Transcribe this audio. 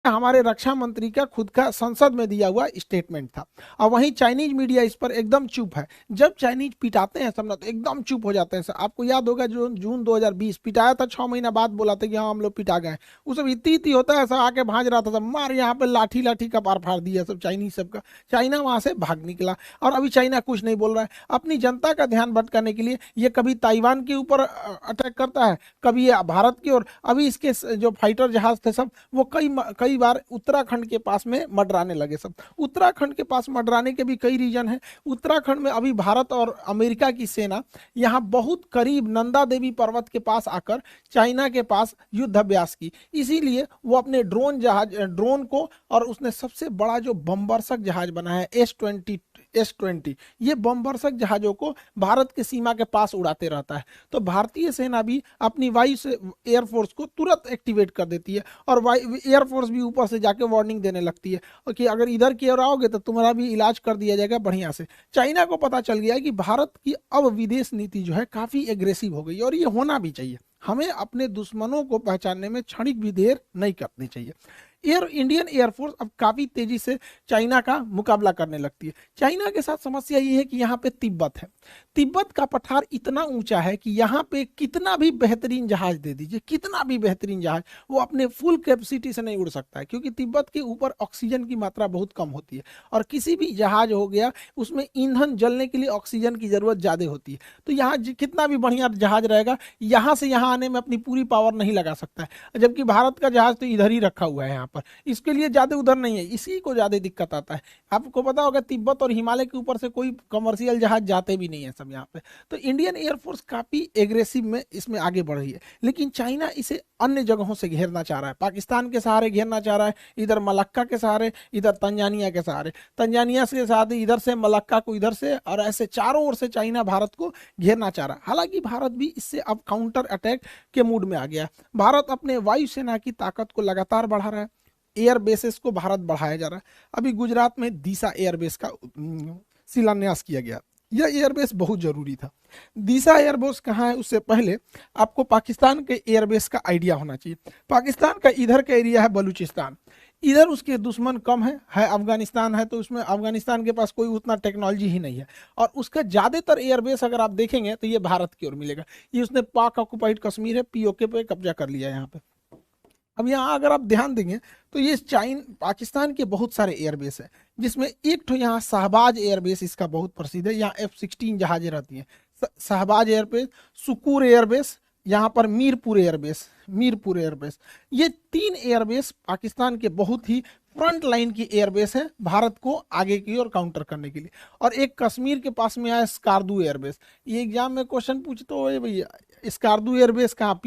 हमारे रक्षा मंत्री का खुद का संसद में दिया हुआ स्टेटमेंट था। और वहीं चाइनीज मीडिया इस पर एकदम चुप है। जब चाइनीज पिटाते हैं सब ना तो एकदम चुप हो जाते हैं। आपको याद होगा जो जून 2020 पिटाया था, 6 महीना बाद बोला था कि हाँ हम लोग पिटा गए। वो सब इतनी होता है, सब आके भाज रहा था, सब मार यहाँ पे लाठी लाठी का पार फाड़ दिया सब चाइनीज सबका। चाइना वहां से भाग निकला और अभी चाइना कुछ नहीं बोल रहा है। अपनी जनता का ध्यान भटकाने के लिए ये कभी ताइवान के ऊपर अटैक करता है, कभी ये भारत की ओर। अभी इसके जो फाइटर जहाज थे सब वो कई बार उत्तराखंड के पास में मडराने लगे। सब उत्तराखंड के पास मडराने के भी कई रीजन है। उत्तराखंड में अभी भारत और अमेरिका की सेना यहाँ बहुत करीब नंदा देवी पर्वत के पास आकर चाइना के पास युद्धाभ्यास की। इसीलिए वो अपने ड्रोन को, और उसने सबसे बड़ा जो बमवर्षक जहाज बनाया है S-20 ये बमवर्षक जहाजों को भारत के सीमा के पास उड़ाते रहता है। तो भारतीय सेना भी अपनी वायु से एयरफोर्स को तुरंत एक्टिवेट कर देती है और एयरफोर्स भी ऊपर से जाके वार्निंग देने लगती है कि अगर इधर की ओर आओगे तो तुम्हारा भी इलाज कर दिया जाएगा बढ़िया से। चाइना को पता चल गया है कि भारत की अब विदेश नीति जो है काफी एग्रेसिव हो गई और ये होना भी चाहिए। हमें अपने दुश्मनों को पहचानने में क्षणिक भी देर नहीं करनी चाहिए। इंडियन एयरफोर्स अब काफी तेजी से चाइना का मुकाबला करने लगती है। चाइना के साथ समस्या ये है कि यहाँ पे तिब्बत है। तिब्बत का पठार इतना ऊंचा है कि यहाँ पे कितना भी बेहतरीन जहाज दे दीजिए, कितना भी बेहतरीन जहाज, वो अपने फुल कैपेसिटी से नहीं उड़ सकता है, क्योंकि तिब्बत के ऊपर ऑक्सीजन की मात्रा बहुत कम होती है और किसी भी जहाज हो गया उसमें ईंधन जलने के लिए ऑक्सीजन की जरूरत ज्यादा होती है। तो यहाँ कितना भी बढ़िया जहाज रहेगा, यहाँ से यहाँ आने में अपनी पूरी पावर नहीं लगा सकता है। जबकि भारत का जहाज तो इधर ही रखा हुआ है, यहाँ पर इसके लिए ज्यादा उधर नहीं है, इसी को ज्यादा दिक्कत आता है। आपको पता होगा तिब्बत और हिमालय के ऊपर से कोई कमर्शियल जहाज जाते भी नहीं है सब यहाँ पे। तो इंडियन एयरफोर्स काफी एग्रेसिव में इसमें आगे बढ़ रही है। लेकिन चाइना इसे अन्य जगहों से घेरना चाह रहा है, पाकिस्तान के सहारे घेरना चाह रहा है, इधर मलक्का के सहारे, इधर तंजानिया के सहारे, तंजानिया के साथ इधर से मलक्का को इधर से, और ऐसे चारों ओर से चाइना भारत को घेरना चाह रहा है। हालांकि भारत भी इससे अब काउंटर अटैक के मूड में आ गया। भारत अपने वायुसेना की ताकत को लगातार बढ़ा रहा है। एयर बेसेस को भारत बढ़ाया जा रहा है। अभी गुजरात में दीसा एयरबेस का शिलान्यास किया गया। यह एयरबेस बहुत जरूरी था। दीसा एयरबेस कहाँ है उससे पहले आपको पाकिस्तान के एयरबेस का आइडिया होना चाहिए। पाकिस्तान का इधर का एरिया है बलूचिस्तान, इधर उसके दुश्मन कम है अफगानिस्तान है, तो उसमें अफगानिस्तान के पास कोई उतना टेक्नोलॉजी ही नहीं है। और उसका ज्यादातर एयरबेस अगर आप देखेंगे तो ये भारत की ओर मिलेगा। ये उसने पाक ऑक्युपाइड कश्मीर है, पीओके पे कब्जा कर लिया यहाँ पे। अब यहाँ अगर आप ध्यान देंगे तो ये पाकिस्तान के बहुत सारे एयरबेस है, जिसमें एक तो यहाँ शहबाज एयरबेस इसका बहुत प्रसिद्ध है। यहाँ F-16 जहाजें रहती हैं। शहबाज एयरबेस, सुकूर एयरबेस, यहाँ पर मीरपुर एयरबेस, ये 3 एयरबेस पाकिस्तान के बहुत ही फ्रंट लाइन की एयरबेस है भारत को आगे की ओर काउंटर करने के लिए। और एक कश्मीर के पास में आया स्कार्दू एयरबेस। ये एग्जाम में क्वेश्चन पूछते हो भैया स्कार्दू एयरबेस कहाँ